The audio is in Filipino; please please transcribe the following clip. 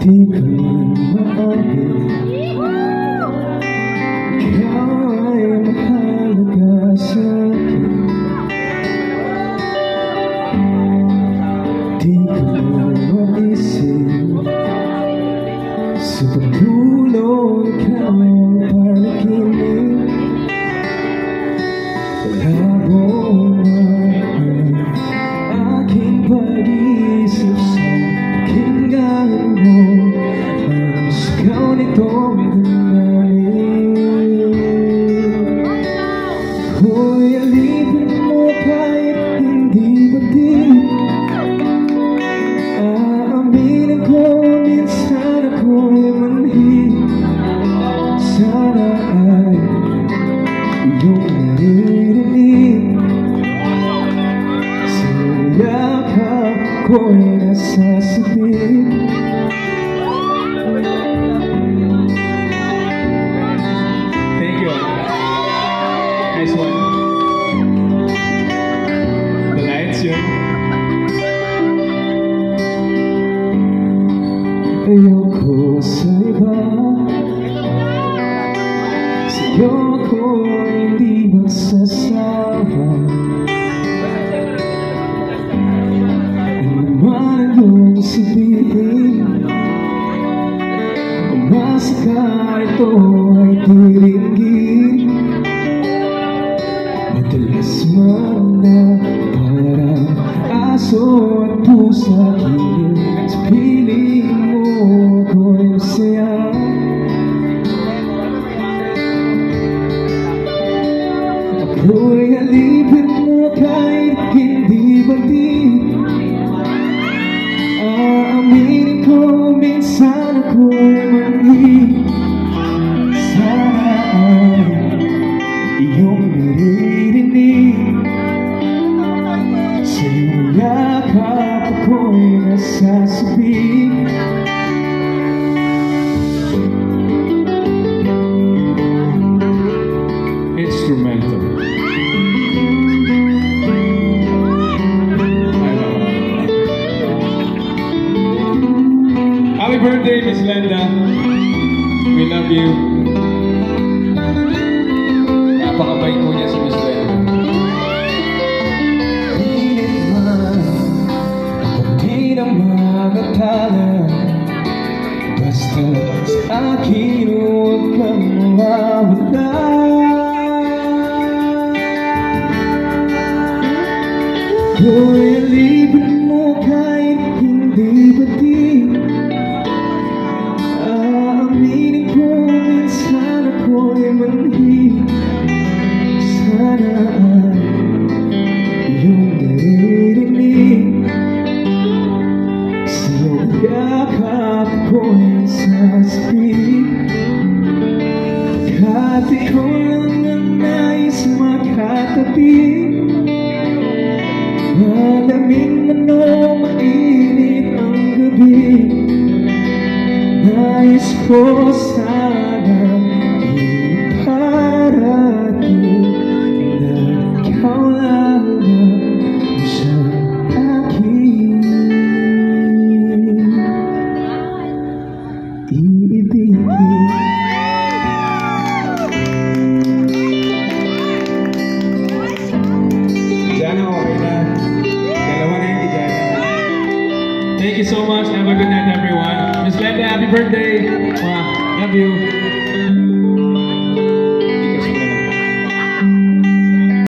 Di ko man maabot, ikaw ay mahalaga sa'kin. Di ko man maisip, sa pagtulong ikaw ang panaginip. Malabo man ang aking pag-iisip sa pakinggan mo ang sigaw nitong damdamin. Ako'y alipin mo kahit hindi batid. Aaminin ko minsan ako'y manhid. Sana ay iyong naririnig. Sa yakap ko'y nasasabik. Thank you. Nice one. The lights yun. Ayoko sa iba, sa'yo ako hindi magsasawa. Ano man ang iyong sabihin, umasa ka ito ay tiringgin. Madalas man na parang aso at pusa kilim. Sa piling mo ako'y masaya. Ako'y alipin mo kahit hindi batid. Aaminin ko minsan ako'y manhid. Sana ay iyong naririnig. Sa iyong yakap ako'y nasasabik. Instrumental. Happy birthday, Miss Lenda. We love you. Napakabait po niya si Miss Lenda. Pilit man kung di na magatala, basta sa akin huwag kang mawawala. Ako'y alipin mo kahit hindi batid. Aaminin ko minsan ako'y manhid. Sana ay iyong naririnig. Sa iyong yakap ako'y nasasabik. Kahit ikaw lang ang nais makatabi. Malamig man o mainit ang gabi, nais ko sanang iparating na ikaw lang ang isang aking iibigin. Jana, okay na. Dalawa na yung Jana. Thank you so much. Have a good night, everyone. Miss Lenda, happy birthday. Mwah. Love you.